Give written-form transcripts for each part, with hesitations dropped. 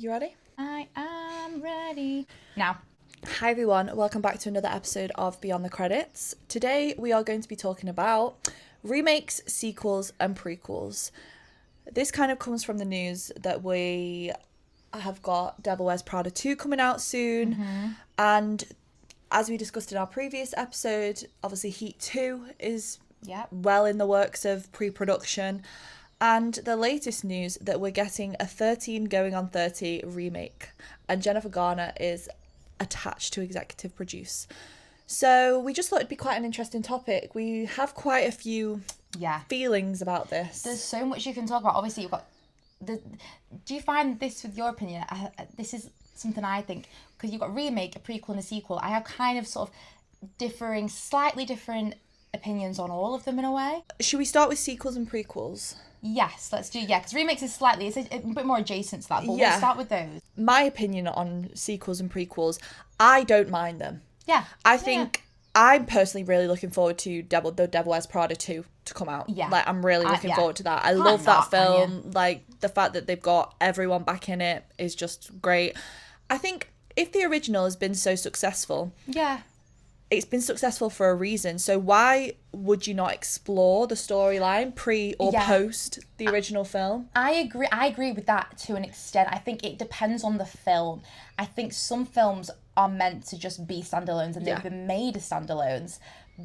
You ready? I am ready. Now. Hi everyone, welcome back to another episode of Beyond the Credits. Today we are going to be talking about remakes, sequels and prequels. This kind of comes from the news that we have got Devil Wears Prada 2 coming out soon. And as we discussed in our previous episode, obviously Heat 2 is well in the works of pre-production. And the latest news that we're getting a 13 going on 30 remake. And Jennifer Garner is attached to executive produce. So we just thought it'd be quite an interesting topic. We have quite a few feelings about this. There's so much you can talk about. Obviously, you've got do you find this, with your opinion, this is something I think, because you've got remake, a prequel and a sequel. I have kind of sort of slightly different opinions on all of them in a way. Should we start with sequels and prequels? Yes, let's do, because remakes is it's a bit more adjacent to that, but we'll start with those. My opinion on sequels and prequels, I don't mind them. Yeah. I think I'm personally really looking forward to the Devil Wears Prada 2 to come out. Yeah. Like, I'm really looking forward to that. I love that film. Like, the fact that they've got everyone back in it is just great. I think if the original has been so successful... Yeah. It's been successful for a reason. So why would you not explore the storyline pre or post the original film? I agree with that to an extent. I think it depends on the film. I think some films are meant to just be standalones and they've been made as standalones,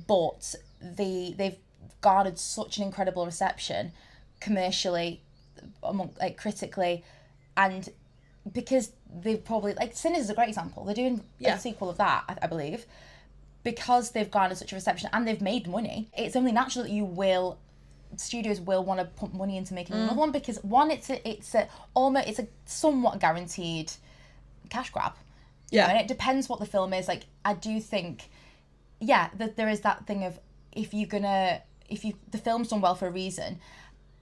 but they've garnered such an incredible reception commercially, critically, and because they've probably, Sinners is a great example. They're doing a sequel of that, I believe. Because they've garnered such a reception and they've made money, it's only natural that studios will want to put money into making another one, because one, it's a somewhat guaranteed cash grab. You know, and it depends what the film is. Like, I do think, that there is that thing of the film's done well for a reason,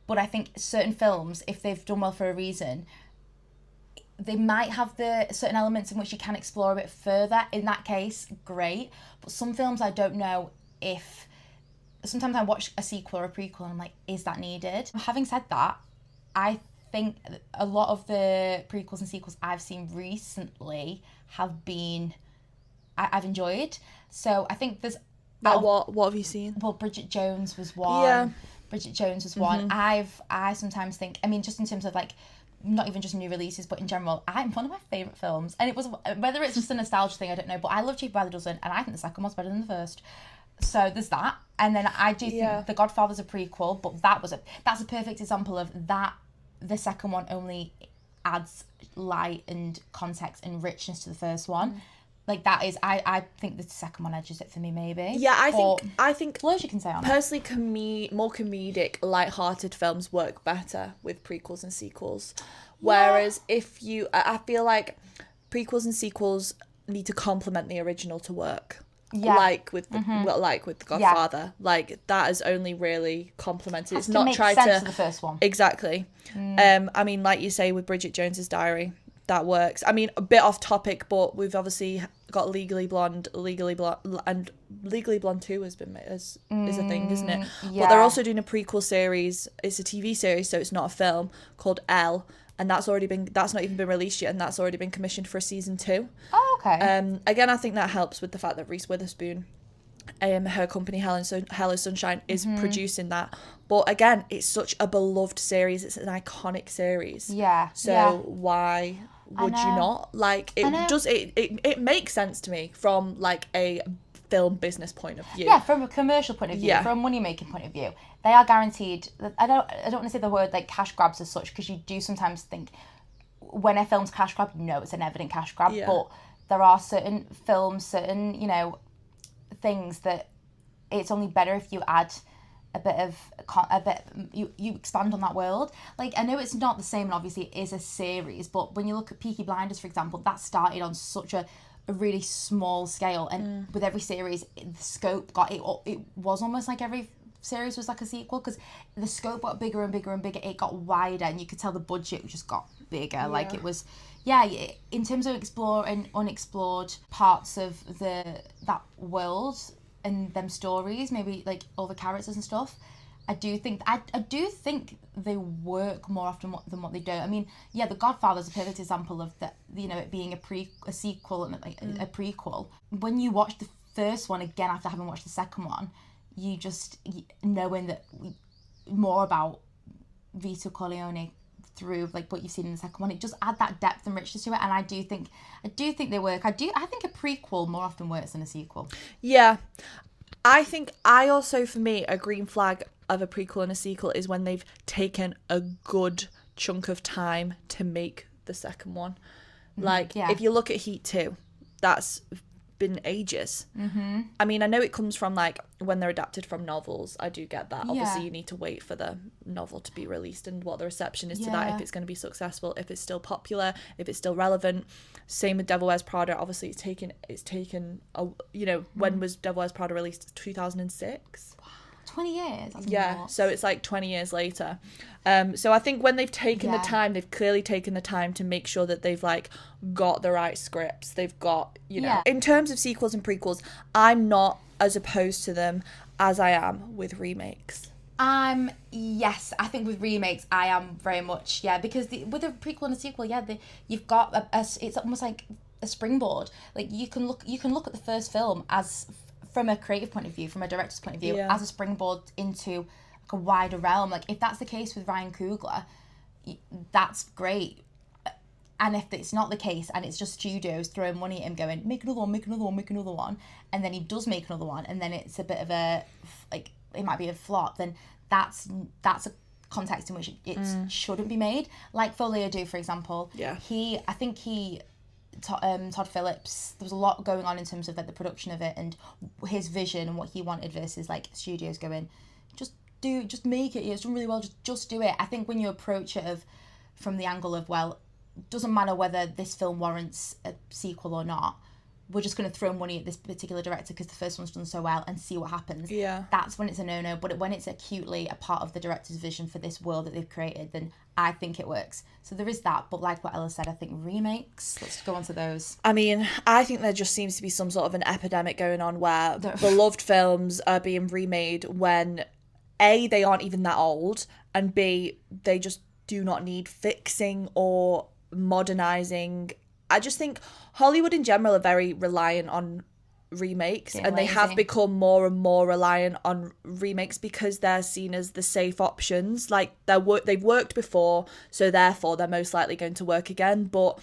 but I think certain films, if they've done well for a reason, they might have the certain elements in which you can explore a bit further. In that case, great. But some films, I don't know if... Sometimes I watch a sequel or a prequel and I'm like, is that needed? Having said that, I think a lot of the prequels and sequels I've seen recently have been... I've enjoyed. So I think there's... What have you seen? Well, Bridget Jones was one. Yeah. Bridget Jones was one. I sometimes think... I mean, just in terms of not even just new releases, but in general, one of my favourite films, and it was, whether it's just a nostalgia thing, I don't know, but I love Cheaper by the Dozen, and I think the second one's better than the first. So there's that. And then I do think The Godfather's a prequel, but that's a perfect example of that. The second one only adds light and context and richness to the first one. Like, that is, I think the second one edges it for me, maybe. Yeah, I think loads you can say on personally, more comedic, light-hearted films work better with prequels and sequels. Whereas I feel like prequels and sequels need to complement the original to work. Yeah. Like with The Godfather. Like, that is only really complemented. It's not tried to... sense of the first one. Exactly. I mean, like you say, with Bridget Jones's Diary, that works. I mean, a bit off topic, but we've obviously got Legally Blonde, and Legally Blonde 2 is a thing, isn't it? Yeah. But they're also doing a prequel series. It's a TV series, so it's not a film, called Elle, and that's not even been released yet, and that's already been commissioned for a season 2. Oh, okay. Again, I think that helps with the fact that Reese Witherspoon, her company Hello Sunshine, is producing that. But again, it's such a beloved series. It's an iconic series. Yeah. So why would you not? Like, it makes sense to me from a film business point of view. Yeah, from a commercial point of view, from a money making point of view, they are guaranteed. I don't want to say the word cash grabs as such, because you do sometimes think when a film's cash grab, it's an evident cash grab. Yeah. But there are certain films, certain things that it's only better if you add you expand on that world. Like, I know it's not the same, and obviously it is a series, but when you look at Peaky Blinders, for example, that started on such a really small scale, and with every series, the scope it was almost like every series was like a sequel, because the scope got bigger and bigger and bigger. It got wider, and you could tell the budget just got bigger. Like, it was in terms of exploring unexplored parts of that world and them stories, maybe all the characters and stuff, I do think they work more often than what they don't. I mean, yeah, The Godfather is a perfect example of that. You know, it being a sequel and like a prequel. When you watch the first one again after having watched the second one, you just knowing that more about Vito Corleone through like what you've seen in the second one, it just add that depth and richness to it. And I do think they work. I think a prequel more often works than a sequel. Yeah. I also, for me, a green flag of a prequel and a sequel is when they've taken a good chunk of time to make the second one. Like, if you look at Heat 2, that's been ages. Mm-hmm. I mean, I know it comes from, like, when they're adapted from novels. I do get that. Obviously, you need to wait for the novel to be released and what the reception is to that, if it's going to be successful, if it's still popular, if it's still relevant. Same with Devil Wears Prada. Obviously, it's taken when was Devil Wears Prada released? 2006? 20 years. That's so it's like 20 years later. So I think when they've taken the time, they've clearly taken the time to make sure that they've like got the right scripts. They've got, in terms of sequels and prequels, I'm not as opposed to them as I am with remakes. Yes, I think with remakes I am very much, because with a prequel and a sequel, you've got it's almost like a springboard. Like you can look at the first film as, from a creative point of view, from a director's point of view, as a springboard into like a wider realm. Like if that's the case with Ryan Coogler, that's great. And if it's not the case and it's just studios throwing money at him going, make another one, and then he does make another one, and then it's a bit of a, like, it might be a flop, then that's a context in which it shouldn't be made. Like Folio Do, for example. Todd Phillips, there was a lot going on in terms of like the production of it and his vision and what he wanted versus like studios going, just make it, it's done really well, just do it. I think when you approach it from the angle of, well, doesn't matter whether this film warrants a sequel or not, we're just going to throw money at this particular director because the first one's done so well and see what happens. That's when it's a no-no. But when it's acutely a part of the director's vision for this world that they've created, then I think it works. So there is that. But like what Ella said, I think remakes, let's go on to those. I mean, I think there just seems to be some sort of an epidemic going on where beloved films are being remade when A, they aren't even that old, and B, they just do not need fixing or modernising. I just think Hollywood in general are very reliant on remakes, and they have become more and more reliant on remakes because they're seen as the safe options. Like they've worked before, so therefore they're most likely going to work again. But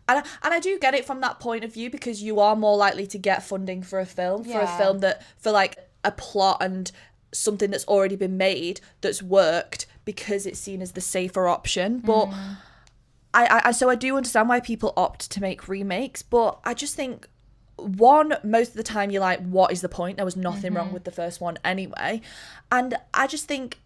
and I do get it from that point of view, because you are more likely to get funding for a film that for like a plot and something that's already been made that's worked, because it's seen as the safer option. But so I do understand why people opt to make remakes, but I just think, one, most of the time you're like, what is the point? There was nothing wrong with the first one anyway. And I just think,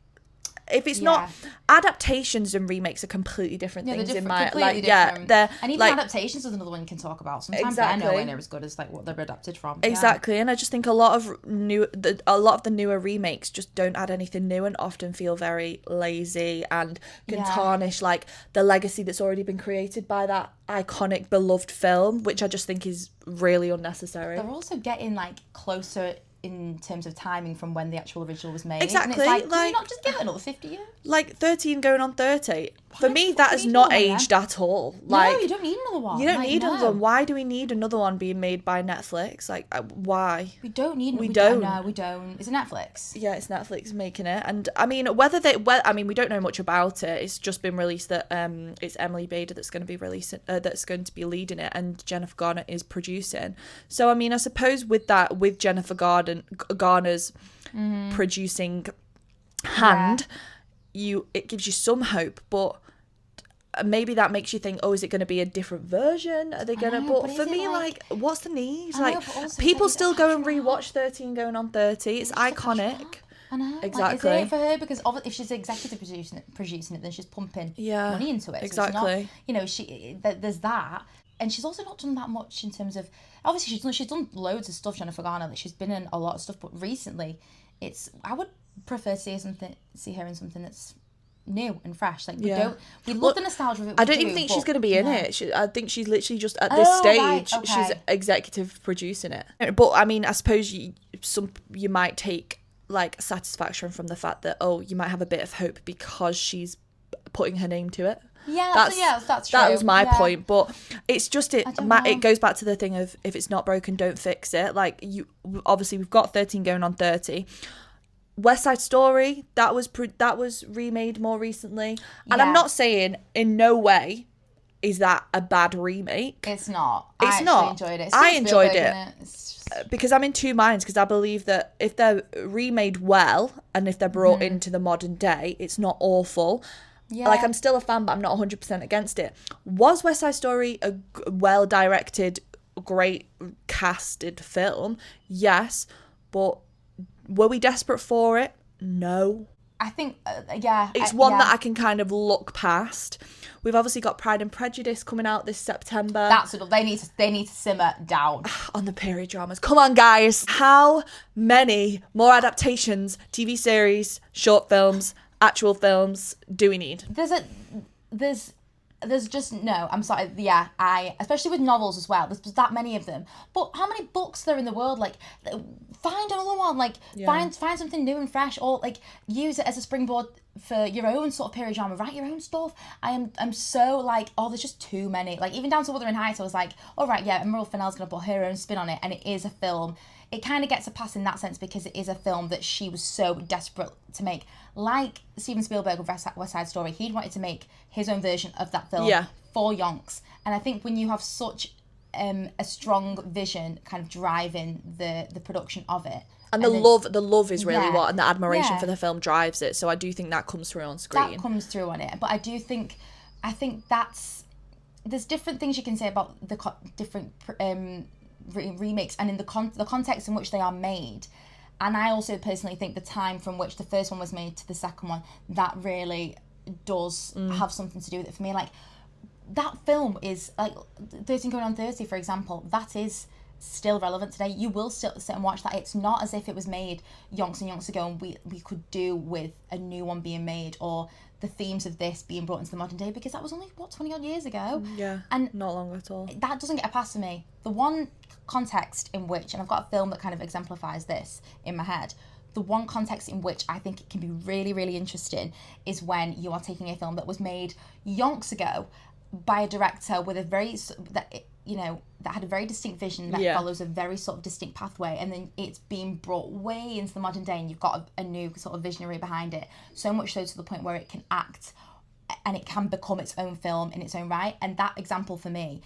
if it's not, adaptations and remakes are completely different things in my different. they're, and even like, adaptations is another one you can talk about. Sometimes they're nowhere near as good as like what they're adapted from. Exactly, and I just think a lot of the newer remakes just don't add anything new and often feel very lazy and can tarnish like the legacy that's already been created by that iconic beloved film, which I just think is really unnecessary. They're also getting like closer in terms of timing from when the actual original was made. Exactly. And it's like, can we not just give it another 50 years? Like 13 going on 30. For me, that is not aged at all. Like, no, you don't need another one. You don't need another one. Why do we need another one being made by Netflix? Like, why? We don't need. We don't. No, we don't. Is it Netflix? Yeah, it's Netflix making it, and I mean, we don't know much about it. It's just been released that it's Emily Bader that's going to be that's going to be leading it, and Jennifer Garner is producing. So I mean, I suppose with Jennifer Garner's producing hand, it gives you some hope, but maybe that makes you think, oh, is it going to be a different version? Are they going to? But for me, like, what's the need? Like, people still go and rewatch 13 going on 30. It's iconic. I know. Exactly. Like, is it for her? Because if she's executive producing it, then she's pumping money into it. Exactly. So it's not, there's that. And she's also not done that much in terms of, obviously she's done loads of stuff, Jennifer Garner. Like, she's been in a lot of stuff, but recently, I would prefer to see her in something that's new and fresh. Like, we love the nostalgia of it. I don't even think she's going to be in it. I think she's literally just at this stage. She's executive producing it. But I mean, I suppose you might take like satisfaction from the fact that, oh, you might have a bit of hope because she's putting her name to it. Yeah, that's true. That was my point, but it's just it goes back to the thing of, if it's not broken, don't fix it. Like, you obviously, we've got 13 going on 30. West Side Story, that was remade more recently, and I'm not saying in no way is that a bad remake. It's not. It's I not. Enjoyed it. I enjoyed it. It's because I'm in two minds, because I believe that if they're remade well and if they're brought into the modern day, it's not awful. Yeah. Like, I'm still a fan, but I'm not 100% against it. Was West Side Story a well-directed, great casted film? Yes. But were we desperate for it? No. I think, It's one that I can kind of look past. We've obviously got Pride and Prejudice coming out this September. That's what they need to simmer down. On the period dramas. Come on, guys. How many more adaptations, TV series, short films, actual films do we need? There's just no. I'm sorry. Yeah, especially with novels as well. There's that many of them. But how many books there are in the world? Like, find another one. Like, find something new and fresh, or like use it as a springboard for your own sort of period drama. Write your own stuff. I'm so like, oh, there's just too many. Like, even down to Wuthering Heights, I was like, all right, yeah, Emerald Fennell's gonna put her own spin on it, and it is a film. It kind of gets a pass in that sense because it is a film that she was so desperate to make. Like Steven Spielberg with West Side Story, he'd wanted to make his own version of that film for yonks. And I think when you have such a strong vision kind of driving the production of it, and the love is really what, and the admiration for the film drives it. So I do think that comes through on screen. That comes through on it. But I think that's, there's different things you can say about the different remakes and in the context in which they are made. And I also personally think the time from which the first one was made to the second one, that really does have something to do with it for me. Like, that film is like 13 going on 30, for example, that is still relevant today. You will still sit and watch that. It's not as if it was made yonks and yonks ago and we could do with a new one being made, or the themes of this being brought into the modern day, because that was only 20 odd years ago. And not long at all. That doesn't get a pass for me. The one context in which, and I've got a film that kind of exemplifies this in my head, the one context in which I think it can be really, really interesting is when you are taking a film that was made yonks ago by a director with a very that had a very distinct vision that follows a very sort of distinct pathway, and then it's being brought way into the modern day and you've got a new sort of visionary behind it, so much so to the point where it can act and it can become its own film in its own right. And that example for me,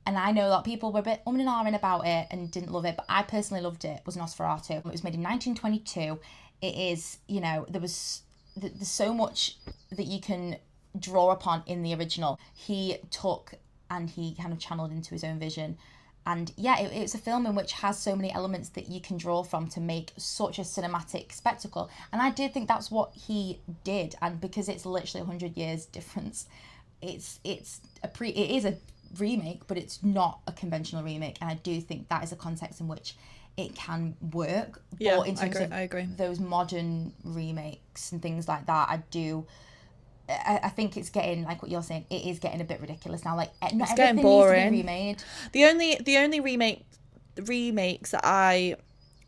and I know that people were a bit and ahhing about it and didn't love it, but I personally loved it, was Nosferatu. It was made in 1922. It is, there's so much that you can draw upon in the original. He took and he kind of channeled into his own vision. And it's a film in which has so many elements that you can draw from to make such a cinematic spectacle. And I did think that's what he did. And because it's literally 100 years difference, it is a remake, but it's not a conventional remake. And I do think that is a context in which it can work. Yeah, but in terms I agree. Those modern remakes and things like that, I think it's getting, like what you're saying, it is getting a bit ridiculous now. Like, not it's everything getting boring. needs to be remade. The only remakes that I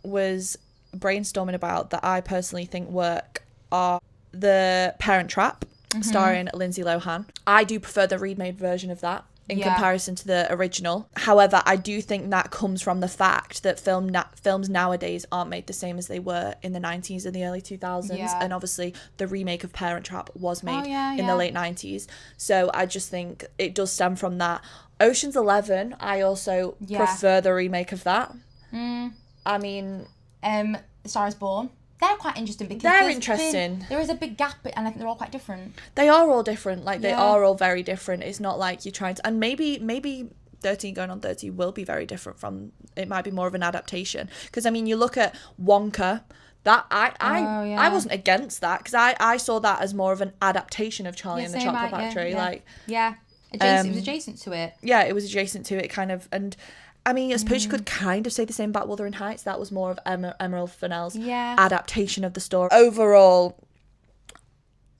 was brainstorming about that I personally think work are The Parent Trap, starring Lindsay Lohan. I do prefer the remade version of that in comparison to the original. However, I do think that comes from the fact that films nowadays aren't made the same as they were in the 90s and the early 2000s. And obviously the remake of Parent Trap was made in the late 90s. So I just think it does stem from that. Ocean's 11, I also prefer the remake of that. I mean... Star is Born. They're quite interesting because there is a big gap, and I think they're all quite different. They are all different. Like, they are all very different. It's not like you're trying to... And maybe 13 going on 30 will be very different from... It might be more of an adaptation. Because, I mean, you look at Wonka... That I wasn't against that, because I saw that as more of an adaptation of Charlie and the Chocolate Factory. It was adjacent to it. Yeah, it was adjacent to it, kind of. And... I mean, I suppose you could kind of say the same about Wuthering Heights. That was more of Emerald Fennell's adaptation of the story. Overall,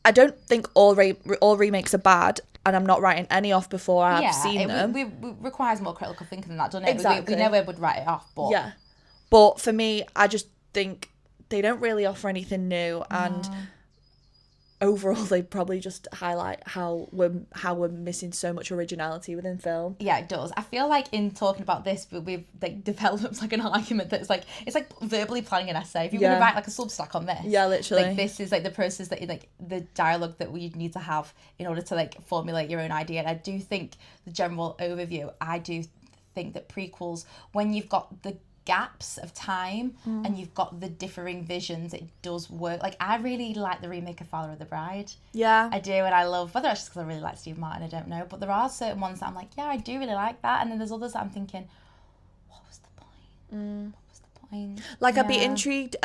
I don't think all remakes are bad, and I'm not writing any off before I've seen them. It requires more critical thinking than that, doesn't it? Exactly. We never would write it off. But yeah. But for me, I just think they don't really offer anything new, and overall they probably just highlight how we're missing so much originality within film. Yeah, it does. I feel like in talking about this, we've like developed like an argument that's like, it's like verbally planning an essay. If you want to write like a substack on this, literally, like this is like the process that like the dialogue that we need to have in order to like formulate your own idea. And I do think the general overview, I do think that prequels, when you've got the gaps of time and you've got the differing visions, it does work. Like, I really like the remake of Father of the Bride. Yeah, I do, and I love, whether it's just because I really like Steve Martin, I don't know, but there are certain ones that I'm like, yeah, I do really like that, and then there's others that I'm thinking, what was the point? What was the point? Like, I'd be intrigued.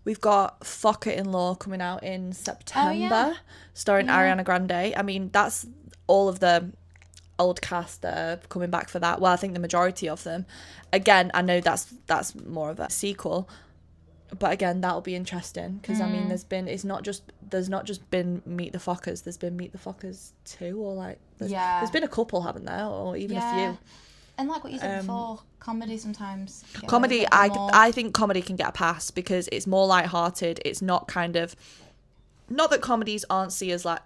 We've got Focker-in-Law coming out in September, starring Ariana Grande. I mean, that's all of the old cast that are coming back for that. Well, I think the majority of them. Again, I know that's more of a sequel, but again, that'll be interesting because I mean, there's not just been Meet the Fockers. There's been Meet the Fockers 2, or like there's been a couple, haven't there, or even a few. And like what you said before, comedy sometimes. Comedy, I think comedy can get a pass because it's more lighthearted. It's not kind of, not that comedies aren't seen as like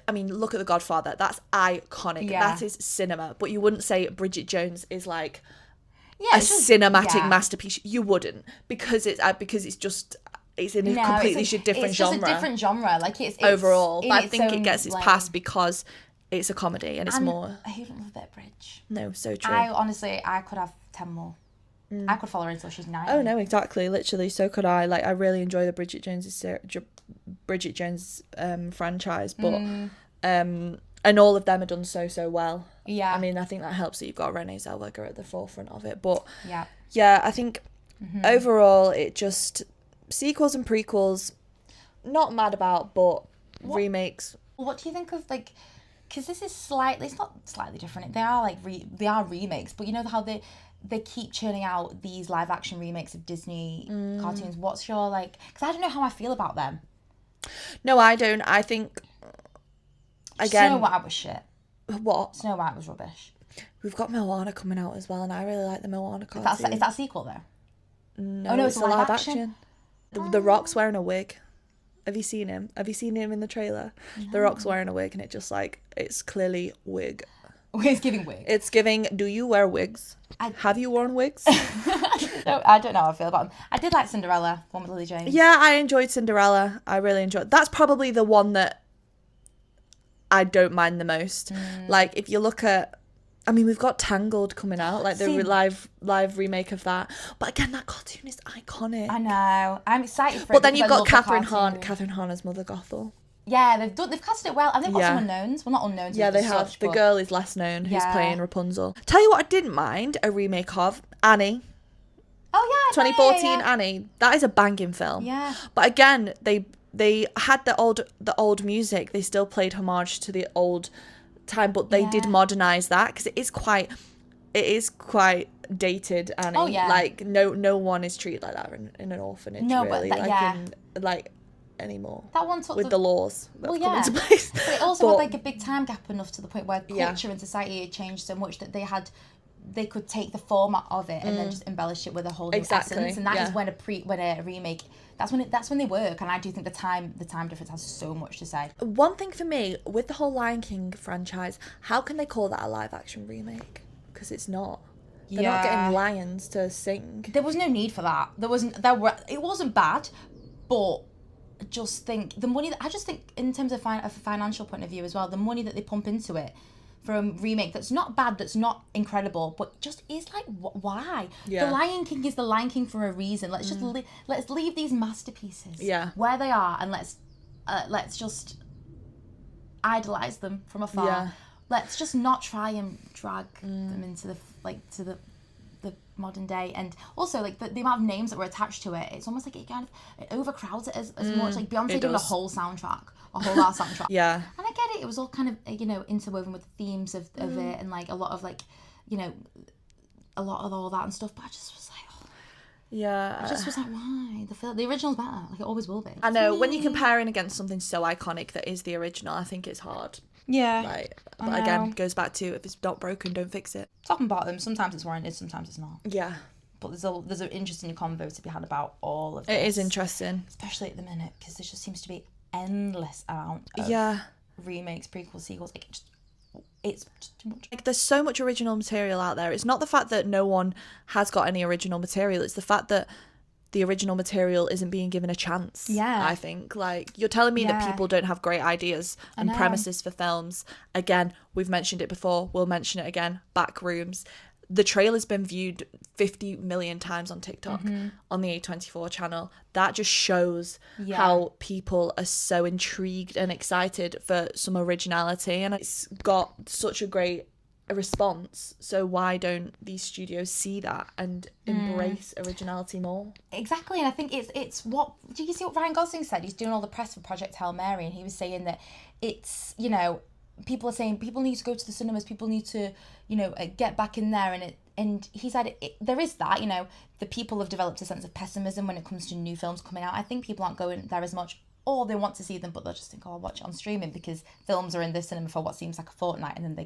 I mean, look at The Godfather. That's iconic. Yeah. That is cinema. But you wouldn't say Bridget Jones is like a cinematic masterpiece. You wouldn't, because it's just it's in a completely different genre. It's just a different genre. Like it's overall. But I think it gets its pass because it's a comedy and it's more. I even love a bit of Bridge. No, so true. I honestly could have 10 more. I could follow her until she's 90. Oh no, exactly. Literally, so could I. Like, I really enjoy the Bridget Jones franchise, but and all of them are done so well. Yeah. I mean, I think that helps that you've got Renee Zellweger at the forefront of it. But yeah, I think overall it just, sequels and prequels, not mad about, but remakes. What do you think of, like, because this is slightly, it's not slightly different. They are like they are remakes, but you know how they keep churning out these live action remakes of Disney cartoons. What's your, like, because I don't know how I feel about them. No, I don't. I think, again, Snow White was shit. What? Snow White was rubbish. We've got Moana coming out as well, and I really like the Moana cartoon. Is that a sequel though? No, it's a live action. The Rock's wearing a wig. Have you seen him? Have you seen him in the trailer? No. The Rock's wearing a wig, and it just like, it's clearly wig. It's giving wig. It's giving, do you wear wigs? Have you worn wigs? I don't know how I feel about them. I did like Cinderella, one with Lily James. Yeah, I enjoyed Cinderella. I really enjoyed. That's probably the one that I don't mind the most. Like, if you look at, I mean, we've got Tangled coming out, like the live remake of that. But again, that cartoon is iconic. I know. I'm excited for it. But then you've got Catherine Hahn as Mother Gothel. Yeah, they've casted it well, and they've got some unknowns. Well, not unknowns. Yeah, they have. The girl is less known, who's playing Rapunzel. Tell you what, I didn't mind a remake of Annie. Oh yeah, 2014 Annie. That is a banging film. Yeah. But again, they had the old music. They still played homage to the old time, but they did modernize that because it is quite dated. Annie. Oh yeah. Like no one is treated like that in an orphanage. No, really. but anymore. That one took with the laws that have come into place. But it also had like a big time gap enough to the point where culture and society had changed so much that they could take the format of it and then just embellish it with a whole new essence. And that is when a remake, that's when they work. And I do think the time difference has so much to say. One thing for me with the whole Lion King franchise, how can they call that a live action remake? Because it's not. They're not getting lions to sing. There was no need for that. It wasn't bad, but I just think in terms of a financial point of view as well, the money that they pump into it for a remake that's not bad, that's not incredible, but just is like, why? The Lion King is the Lion King for a reason. Let's just let's leave these masterpieces where they are, and let's just idolize them from afar. Yeah. Let's just not try and drag them into the modern day. And also like the amount of names that were attached to it, it's almost like it overcrowds it as much. Like Beyonce doing a whole soundtrack, a whole art soundtrack. Yeah. And I get it, it was all kind of interwoven with the themes of it, and like a lot of all that and stuff, but I just was like, I just was like, why? The original's better, like it always will be. I know, when you're comparing against something so iconic that is the original, I think it's hard. Yeah. But again, goes back to, if it's not broken, don't fix it. Top and bottom, sometimes it's warranted, sometimes it's not. Yeah. But there's an interesting convo to be had about all of this. It is interesting. Especially at the minute, because there just seems to be endless amount of remakes, prequels, sequels. Like, it's just too much. Like, there's so much original material out there. It's not the fact that no one has got any original material. It's the fact that the original material isn't being given a chance. Yeah. I think. Like, you're telling me that people don't have great ideas and premises for films. Again, we've mentioned it before. We'll mention it again. Backrooms. The trailer's been viewed 50 million times on TikTok, on the A24 channel. That just shows how people are so intrigued and excited for some originality, and it's got such a great response. So why don't these studios see that and embrace originality more? Exactly, and I think it's what... Did you see what Ryan Gosling said? He's doing all the press for Project Hail Mary, and he was saying that it's, you know, people are saying people need to go to the cinemas, people need to, you know, get back in there, and he said there is that, you know, the people have developed a sense of pessimism when it comes to new films coming out. I think people aren't going there as much, or they want to see them, but they'll just think, oh, I'll watch it on streaming, because films are in the cinema for what seems like a fortnight, and then they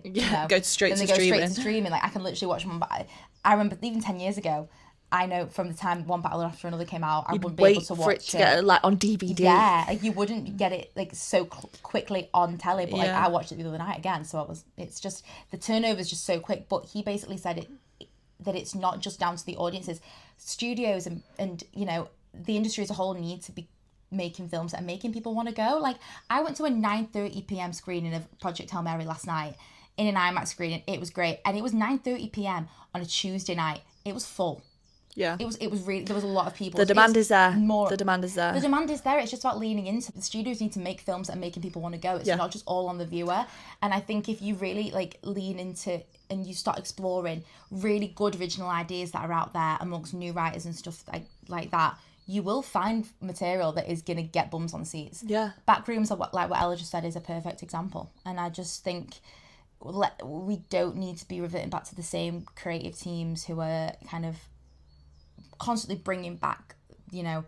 go straight to streaming. Like, I can literally watch one, but I remember even 10 years ago, I know from the time one battle after another came out, I wouldn't be able to watch for it to get like on DVD. Yeah, like you wouldn't get it like so quickly on telly, but like I watched it the other night again, so it's just, the turnover is just so quick. But he basically said that it's not just down to the audiences, studios and you know, the industry as a whole need to be making films that are making people want to go. Like, I went to a 9:30 p.m. screening of Project Hail Mary last night in an IMAX screening. It was great, and it was 9:30 p.m. on a Tuesday night. It was full. Yeah. It was really, there was a lot of people. The demand is there. The demand is there. The demand is there. It's just about leaning into. The studios need to make films that are making people want to go. It's not just all on the viewer. And I think if you really like lean into and you start exploring really good original ideas that are out there amongst new writers and stuff like that, you will find material that is gonna get bums on seats. Yeah. Backrooms, like what Ella just said, is a perfect example. And I just think we don't need to be reverting back to the same creative teams who are kind of constantly bringing back, you know,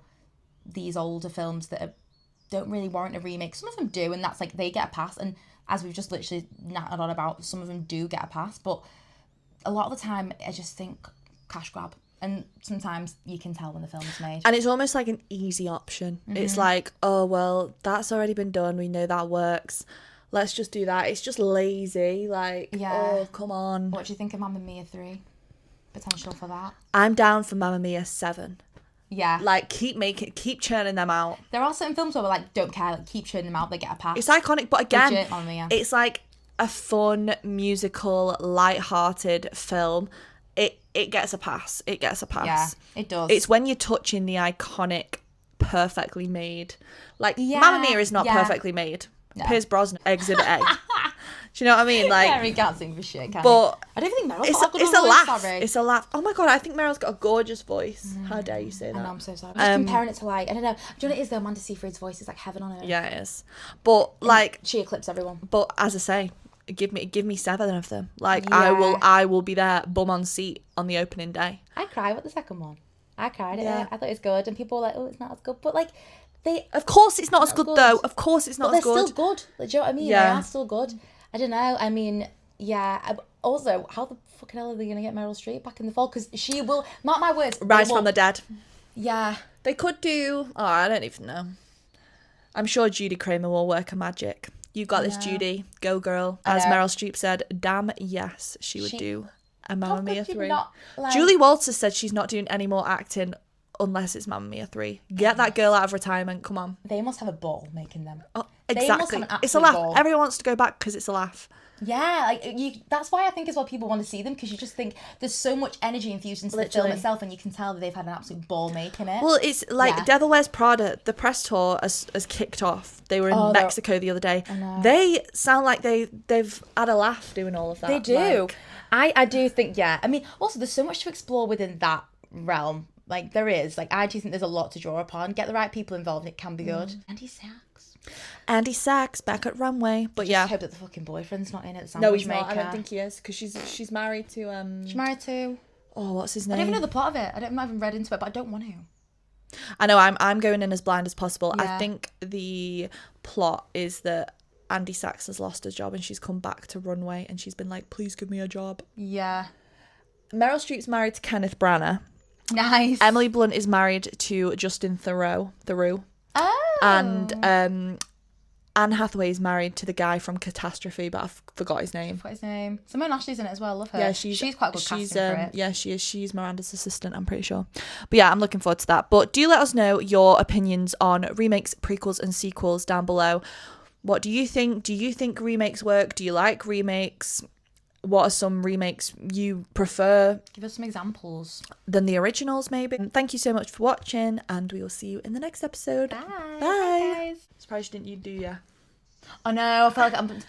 these older films that don't really warrant a remake. Some of them do, and that's like they get a pass, and as we've just literally nattered on about, some of them do get a pass, but a lot of the time I just think cash grab, and sometimes you can tell when the film is made, and it's almost like an easy option. It's like, oh well, that's already been done, we know that works, let's just do that. It's just lazy. Like, oh come on. What do you think of Mamma Mia 3? Potential for that? I'm down for Mamma Mia 7. Yeah. Like, keep churning them out. There are certain films where we're like, don't care, like, keep churning them out, they get a pass. It's iconic, but again, Legit, Mamma Mia. It's like a fun, musical, light-hearted film. It gets a pass. It gets a pass. Yeah, it does. It's when you're touching the iconic, perfectly made. Like, Mamma Mia is not perfectly made. No. Pierce Brosnan, Exhibit A. Do you know what I mean? Like, yeah, he can't sing for shit, can but he? I don't think Meryl's got a good it's voice, a laugh. sorry. It's a laugh. Oh my god, I think Meryl's got a gorgeous voice. How dare you say that? I know, I'm so sorry. I'm just comparing it to, like, I don't know. Do you know what it is though? Amanda Seyfried's voice is like heaven on earth. Yeah, it is. But like, she eclipsed everyone. But as I say, give me 7 of them. Like, I will be there, bum on seat on the opening day. I cried at the second one. I cried at it. I thought it was good, and people were like, oh, it's not as good. But like, of course it's not as good though. Of course it's not as good. They're still good. Like, do you know what I mean? Yeah. They are still good. I don't know. I mean, yeah. Also, how the fucking hell are they going to get Meryl Streep back in the fold? Because she will, mark my words, rise from the dead. Yeah. They could do, I don't even know. I'm sure Judy Kramer will work a magic. You got this, Judy. Go, girl. As Meryl Streep said, damn yes, she would do a Mamma Mia 3. Julie Walters said she's not doing any more acting unless it's Mamma Mia 3. Get that girl out of retirement. Come on. They must have a ball making them. Oh, exactly. It's a laugh. Ball. Everyone wants to go back because it's a laugh. Yeah, like that's why I think as well people want to see them, because you just think there's so much energy infused into the film itself, and you can tell that they've had an absolute ball making it. Well, it's like Devil Wears Prada. The press tour has kicked off. They were in Mexico the other day. They sound like they've had a laugh doing all of that. They do. Like, I do think, yeah. I mean, also there's so much to explore within that realm. Like, there is. Like, I do think there's a lot to draw upon. Get the right people involved, it can be good. Andy Sachs back at Runway, but I just hope that the fucking boyfriend's not in it. No, he's not. I don't think he is, because she's married to She's married to. Oh, what's his name? I don't even know the plot of it. I haven't read into it, but I don't want to. I know. I'm going in as blind as possible. Yeah. I think the plot is that Andy Sachs has lost his job and she's come back to Runway and she's been like, please give me a job. Yeah. Meryl Streep's married to Kenneth Branagh. Nice. Emily Blunt is married to Justin Theroux. Oh. And Anne Hathaway is married to the guy from Catastrophe, but I forgot his name. What's his name? Simone Ashley's in it as well. Love her. Yeah, she's quite a good casting for it. Yeah, she is. She's Miranda's assistant, I'm pretty sure. But yeah, I'm looking forward to that. But do let us know your opinions on remakes, prequels, and sequels down below. What do you think? Do you think remakes work? Do you like remakes? What are some remakes you prefer? Give us some examples. Than the originals, maybe. Thank you so much for watching, and we will see you in the next episode. Bye. Bye. Guys. Surprised you didn't do, yeah. Oh no, I feel like I'm...